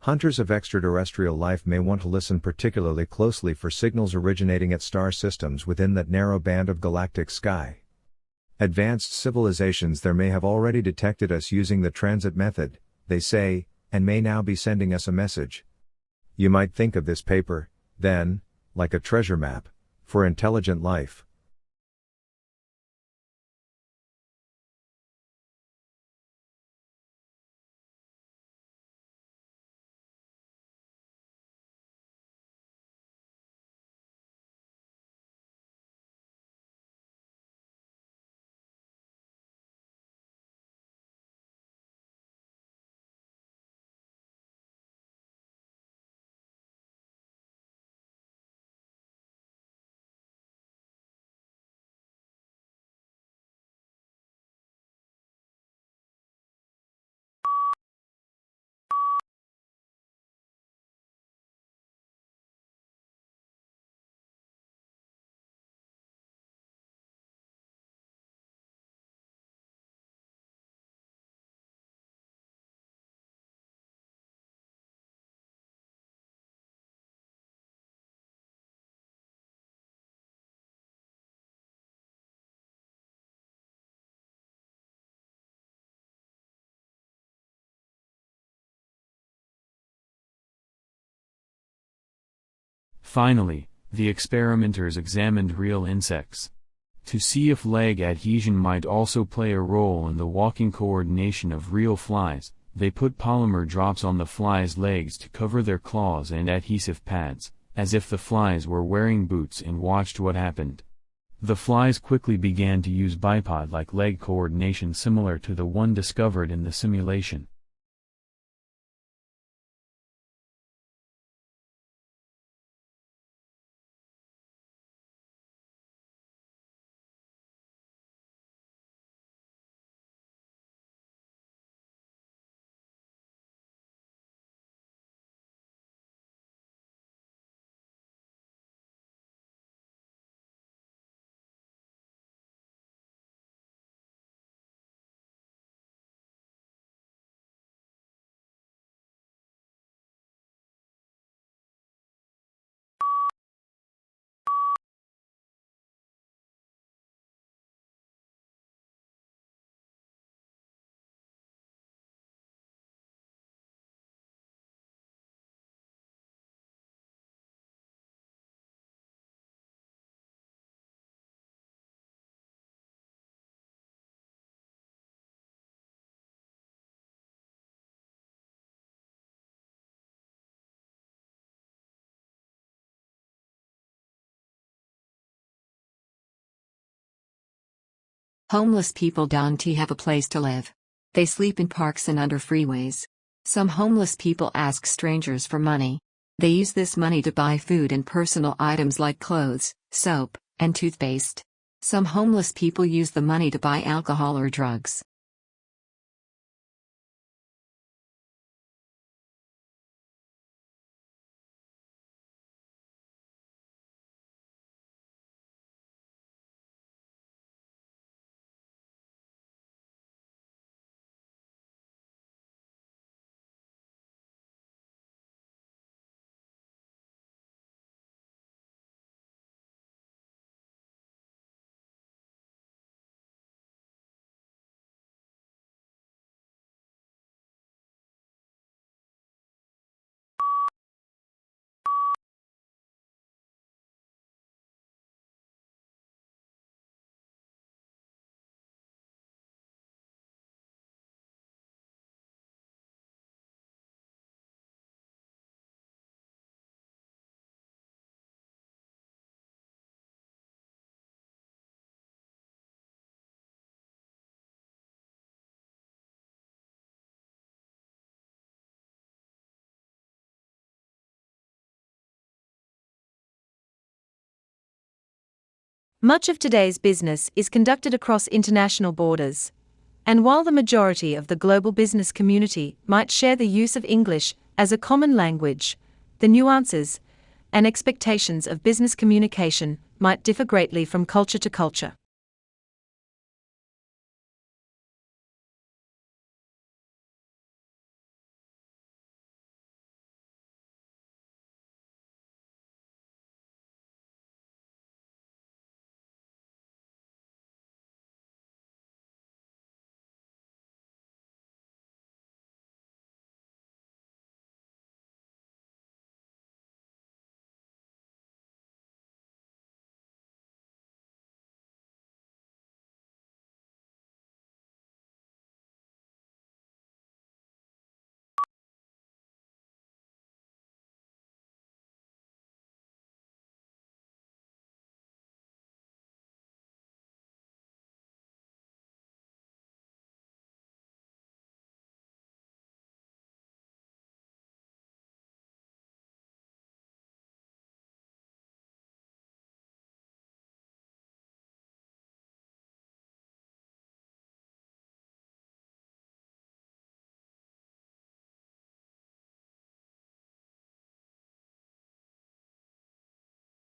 Hunters of extraterrestrial life may want to listen particularly closely for signals originating at star systems within that narrow band of galactic sky. Advanced civilizations there may have already detected us using the transit method, they say, and may now be sending us a message. You might think of this paper, then, like a treasure map, for intelligent life. Finally, the experimenters examined real insects. To see if leg adhesion might also play a role in the walking coordination of real flies, they put polymer drops on the flies' legs to cover their claws and adhesive pads, as if the flies were wearing boots, and watched what happened. The flies quickly began to use bipod-like leg coordination similar to the one discovered in the simulation. Homeless people don't have a place to live. They sleep in parks and under freeways. Some homeless people ask strangers for money. They use this money to buy food and personal items like clothes, soap, and toothpaste. Some homeless people use the money to buy alcohol or drugs. Much of today's business is conducted across international borders. And while the majority of the global business community might share the use of English as a common language, the nuances and expectations of business communication might differ greatly from culture to culture.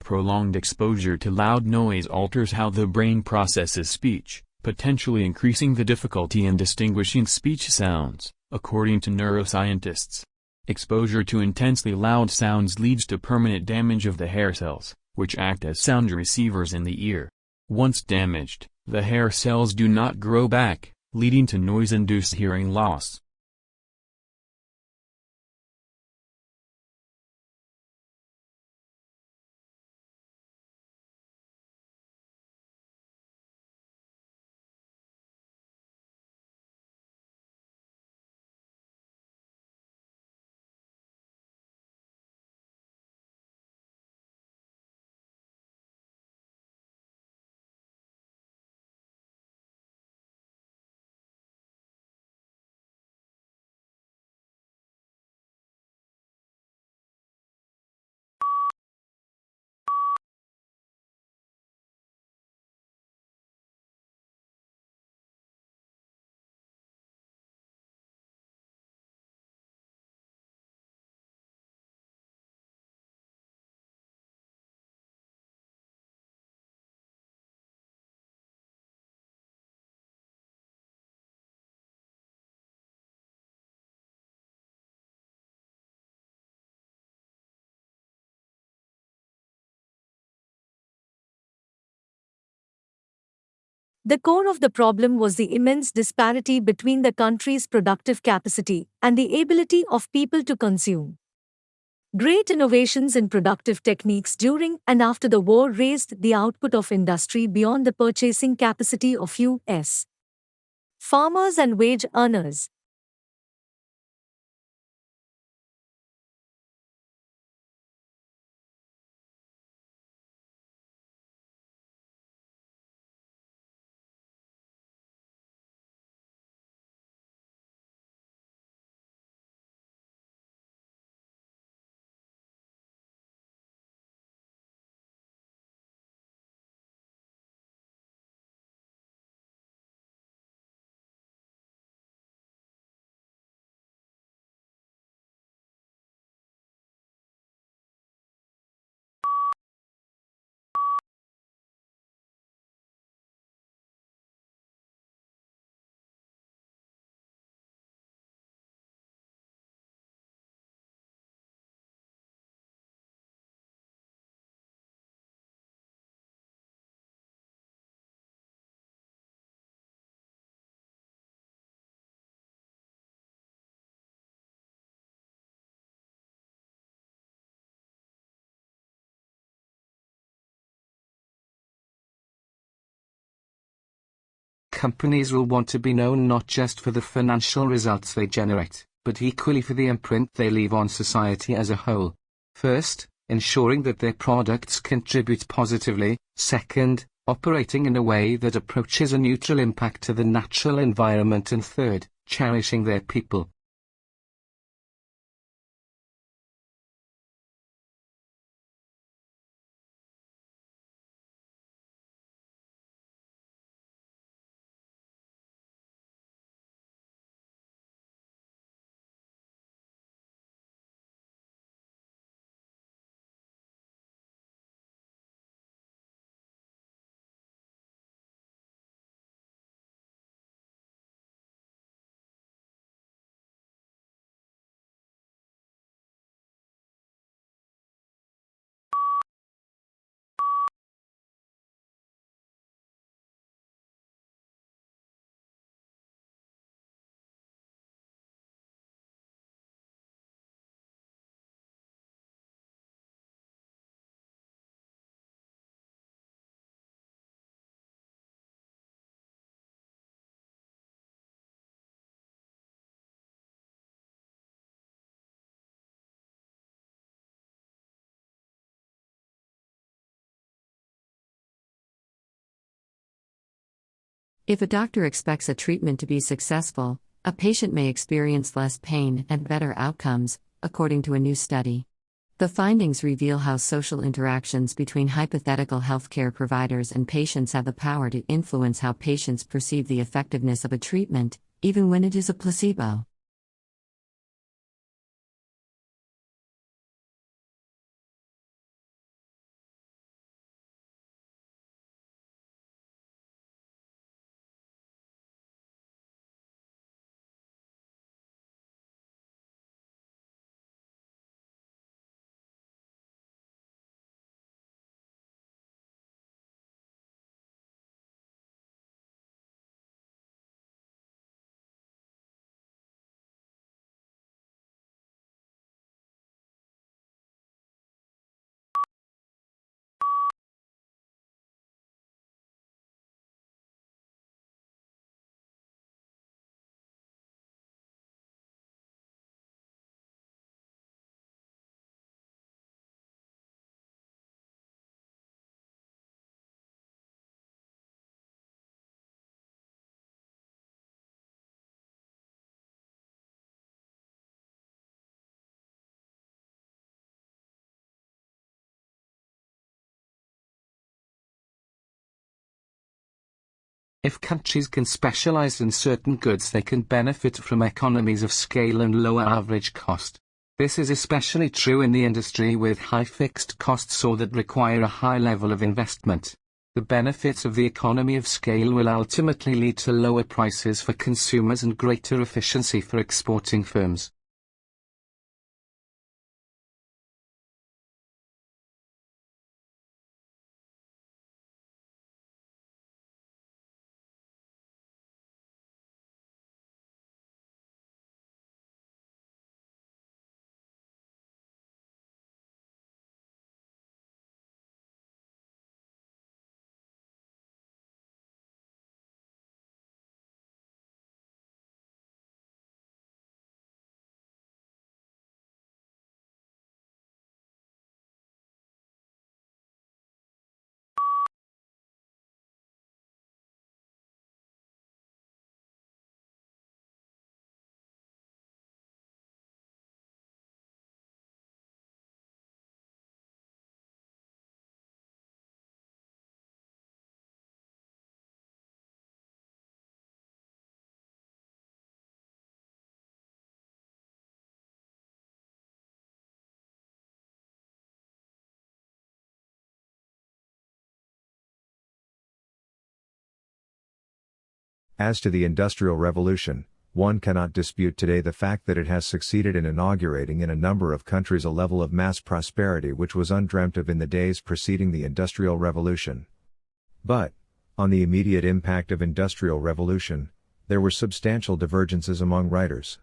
Prolonged exposure to loud noise alters how the brain processes speech, potentially increasing the difficulty in distinguishing speech sounds, according to neuroscientists. Exposure to intensely loud sounds leads to permanent damage of the hair cells, which act as sound receivers in the ear. Once damaged, the hair cells do not grow back, leading to noise-induced hearing loss. The core of the problem was the immense disparity between the country's productive capacity and the ability of people to consume. Great innovations in productive techniques during and after the war raised the output of industry beyond the purchasing capacity of U.S. farmers and wage earners. Companies will want to be known not just for the financial results they generate, but equally for the imprint they leave on society as a whole. First, ensuring that their products contribute positively. Second, operating in a way that approaches a neutral impact to the natural environment. And third, cherishing their people. If a doctor expects a treatment to be successful, a patient may experience less pain and better outcomes, according to a new study. The findings reveal how social interactions between hypothetical healthcare providers and patients have the power to influence how patients perceive the effectiveness of a treatment, even when it is a placebo. If countries can specialize in certain goods, they can benefit from economies of scale and lower average cost. This is especially true in the industry with high fixed costs or that require a high level of investment. The benefits of the economy of scale will ultimately lead to lower prices for consumers and greater efficiency for exporting firms. As to the Industrial Revolution, one cannot dispute today the fact that it has succeeded in inaugurating in a number of countries a level of mass prosperity which was undreamt of in the days preceding the Industrial Revolution. But, on the immediate impact of Industrial Revolution, there were substantial divergences among writers.